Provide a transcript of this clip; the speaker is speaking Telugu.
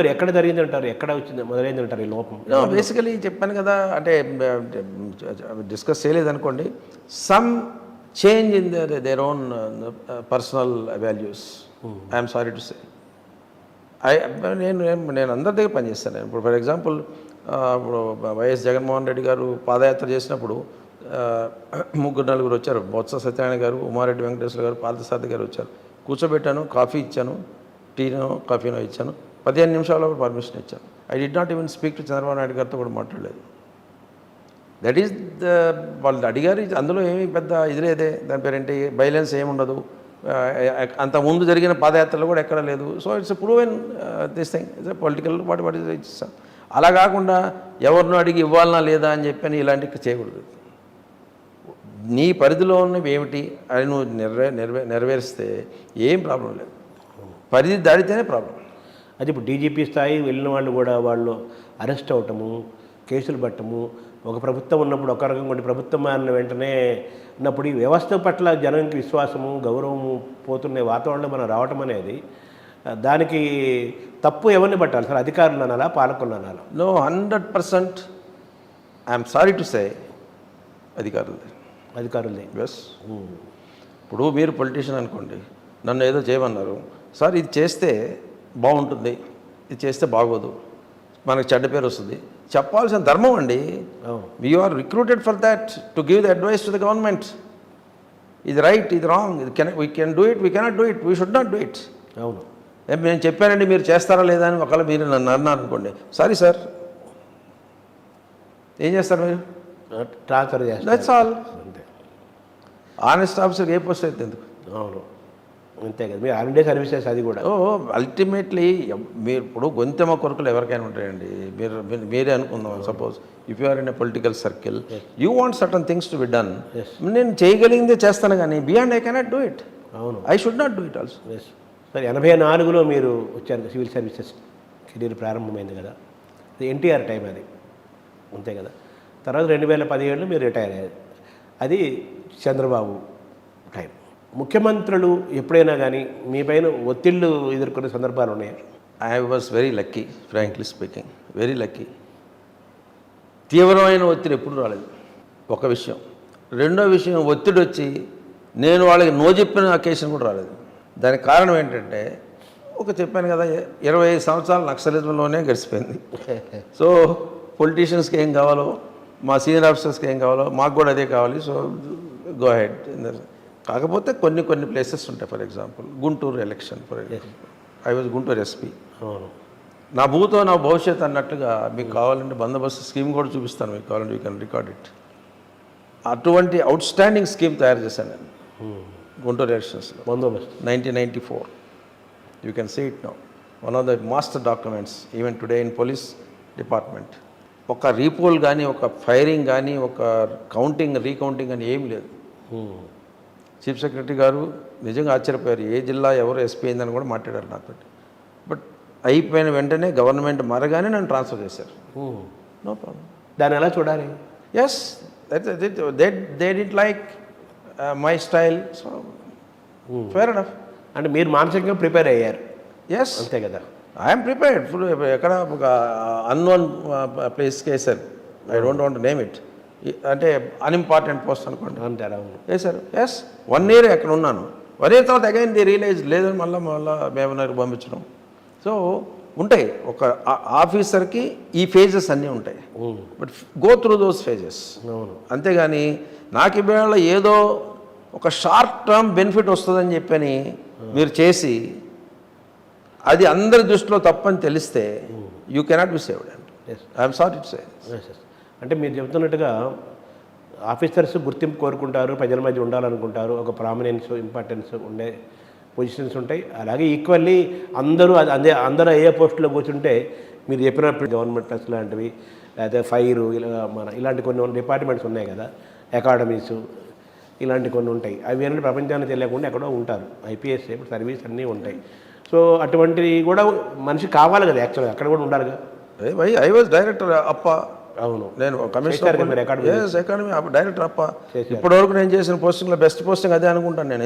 మరి ఎక్కడ జరిగిందంటారు? ఎక్కడ వచ్చింది మొదలైందంటారు ఈ లోపం? బేసికలీ చెప్పాను కదా, అంటే డిస్కస్ చేయలేదనుకోండి. Some change in their own personal values. I'm sorry to say. నేను అందరి దగ్గర పనిచేస్తాను. నేను ఇప్పుడు ఫర్ ఎగ్జాంపుల్ ఇప్పుడు వైఎస్ జగన్మోహన్ రెడ్డి గారు పాదయాత్ర చేసినప్పుడు 3-4 వచ్చారు. బొత్స సత్యనారాయణ గారు, ఉమారెడ్డి వెంకటేశ్వర గారు, పార్థసారథి గారు వచ్చారు. కూర్చోబెట్టాను, కాఫీ ఇచ్చాను, టీనో కాఫీనో ఇచ్చాను. 15 నిమిషాల్లో పర్మిషన్ ఇచ్చాను. I did not even speak to Chandrababu Naidu గారితో కూడా మాట్లాడలేదు. దట్ ఈస్ వాళ్ళు అడిగారు. అందులో ఏమి పెద్ద ఇది లేదే, దాని పేరేంటి, వైలెన్స్ ఏముండదు. అంతకుముందు జరిగిన పాదయాత్రలో కూడా ఎక్కడ లేదు. So it's proven this thing it's political what is it's. అలా కాకుండా ఎవరినో అడిగి ఇవ్వాలనా లేదా అని చెప్పని ఇలాంటివి చేయకూడదు. నీ పరిధిలో ఉన్నవి ఏమిటి అది నువ్వు నెరవేరిస్తే ఏం ప్రాబ్లం లేదు. పరిధి దాడితేనే ప్రాబ్లం. అది ఇప్పుడు డీజీపీ స్థాయి వెళ్ళిన వాళ్ళు కూడా వాళ్ళు అరెస్ట్ అవటము, కేసులు పట్టము, ఒక ప్రభుత్వం ఉన్నప్పుడు ఒక రకంగా కొన్ని ప్రభుత్వం మారిన వెంటనే ఉన్నప్పుడు ఈ వ్యవస్థ పట్ల జనానికి విశ్వాసము, గౌరవము పోతున్న వాతావరణంలో మనం రావటం అనేది, దానికి తప్పు ఎవరిని పట్టాలి సార్? అధికారులు అనాలా, పాలకులు అనాలా? No, 100% I'm sorry to say అధికారులది. ఎస్. ఇప్పుడు మీరు పొలిటీషియన్ అనుకోండి, నన్ను ఏదో చేయమన్నారు, సార్ ఇది చేస్తే బాగుంటుంది, ఇది చేస్తే బాగోదు, మనకు చెడ్డ పేరు వస్తుంది, చెప్పాల్సిన ధర్మం అండి. You are recruited for that to give the advice to the government. ఇది రైట్, ఇది రాంగ్, ఇది we can do it, we cannot do it, we should not do it. అవును, నేను చెప్పానండి మీరు చేస్తారా లేదా అని ఒకవేళ మీరు నన్ను అన్నారు అనుకోండి, సారీ సార్, ఏం చేస్తారు మీరు? ట్రాన్స్ఫర్ చేస్తారు. That's all. Honest officer A post అయితే ఎందుకు? అవును, అంతే కదా. మీరు ఆల్ ఇండియా సర్వీసెస్ అది కూడా. అల్టిమేట్లీ మీరు ఇప్పుడు గొంతెమ్మ కొరకులు ఎవరికైనా ఉంటాయండి. మీరే అనుకుందాం, suppose if you are in a political circle, you want certain things to be done. నేను చేయగలిగిందే చేస్తాను, కానీ beyond I cannot do it. అవును, I should not do it also. సరే, 84లో మీరు వచ్చారు, సివిల్ సర్వీసెస్ కెరీర్ ప్రారంభమైంది కదా, అది ఎన్టీఆర్ టైం అది, అంతే కదా. తర్వాత 2017లో మీరు రిటైర్ అయ్యారు, అది చంద్రబాబు టైం. ముఖ్యమంత్రులు ఎప్పుడైనా కానీ మీ పైన ఒత్తిళ్ళు ఎదుర్కొనే సందర్భాలు ఉన్నాయా? I was very lucky, frankly speaking, very lucky. తీవ్రమైన ఒత్తిడి ఎప్పుడు రాలేదు, ఒక విషయం. రెండో విషయం, ఒత్తిడి వచ్చి నేను వాళ్ళకి నో చెప్పిన అకేషన్ కూడా రాలేదు. దానికి కారణం ఏంటంటే, చెప్పాను కదా, 25 సంవత్సరాలు నక్సలిజంలోనే గడిచిపోయింది. సో పొలిటీషియన్స్కి ఏం కావాలో, మా సీనియర్ ఆఫీసర్స్కి ఏం కావాలో మాకు కూడా అదే కావాలి. So go head. కాకపోతే కొన్ని ప్లేసెస్ ఉంటాయి. For example Guntur election, for example I was Guntur SP. నా భూతో నా భవిష్యత్ అన్నట్టుగా మీకు కావాలంటే బందోబస్తు స్కీమ్ కూడా చూపిస్తాను, మీకు కావాలంటే యూ కెన్ రికార్డ్ ఇట్. అటువంటి అవుట్ స్టాండింగ్ స్కీమ్ తయారు చేశాను నేను గుంటూరు ఎలక్షన్స్లో, బందోబస్తు 1994. You can see it now, one of the master documents even today in police department. ఒక రీపోల్ కానీ, ఒక ఫైరింగ్ కానీ, ఒక రీకౌంటింగ్ కానీ ఏమీ లేదు. చీఫ్ సెక్రటరీ గారు నిజంగా ఆశ్చర్యపోయారు, ఏ జిల్లా ఎవరు ఎస్పీ అయిందని కూడా మాట్లాడారు నాతో. బట్ అయిపోయిన వెంటనే గవర్నమెంట్ మారగానే నన్ను ట్రాన్స్ఫర్ చేశారు. No problem. దాన్ని ఎలా చూడాలి? Yes, they did like my style, so fair enough. అంటే మీరు మానసికంగా ప్రిపేర్ అయ్యారు? ఎస్, అంతే కదా. I'm prepared full. ఎక్కడ ఒక అన్నోన్ ప్లేస్కి వేశారు, I don't want name it, అంటే అన్ఇంపార్టెంట్ పోస్ట్ అనుకోండి, అంటారా? వేశారు. ఎస్, 1 year అక్కడ ఉన్నాను. 1 year తర్వాత అగైన్ ది రియలైజ్ లేదని మళ్ళీ మేమన్నరకు పంపించడం. సో ఉంటాయి, ఒక ఆఫీసర్కి ఈ ఫేజెస్ అన్నీ ఉంటాయి. But go through those phases. అంతేగాని నాకు ఇవాళ ఏదో ఒక షార్ట్ టర్మ్ బెనిఫిట్ వస్తుందని చెప్పని మీరు చేసి అది అందరి దృష్టిలో తప్పని తెలిస్తే you cannot be saved. I'm sorry to సే. అంటే మీరు చెబుతున్నట్టుగా ఆఫీసర్స్ గుర్తింపు కోరుకుంటారు, ప్రజల మధ్య ఉండాలనుకుంటారు, ఒక ప్రామినెన్స్, ఇంపార్టెన్స్ ఉండే పొజిషన్స్ ఉంటాయి. అలాగే ఈక్వల్లీ అందరూ ఏ పోస్టులో కూర్చుంటే మీరు చెప్పినప్పుడు గవర్నమెంట్ ప్లస్ లాంటివి, లేకపోతే ఫైరు, ఇలాంటి కొన్ని డిపార్ట్మెంట్స్ ఉన్నాయి కదా, అకాడమీస్, ఇలాంటి కొన్ని ఉంటాయి. అవి ఏంటంటే ప్రపంచానికి తెలియకుండా ఎక్కడో ఉంటారు. ఐపీఎస్ ఇప్పుడు సర్వీస్ అన్నీ ఉంటాయి. సో అటువంటివి కూడా మనిషి కావాలి కదా, యాక్చువల్గా అక్కడ కూడా ఉండాలిగా. ఐ వాజ్ డైరెక్టర్ అప్ప. అవును, నేను కమిషనర్ అకాడమీ డైరెక్టర్ అప్ప. ఇప్పటివరకు నేను చేసిన పోస్టింగ్లో బెస్ట్ పోస్టింగ్ అదే అనుకుంటాను నేను.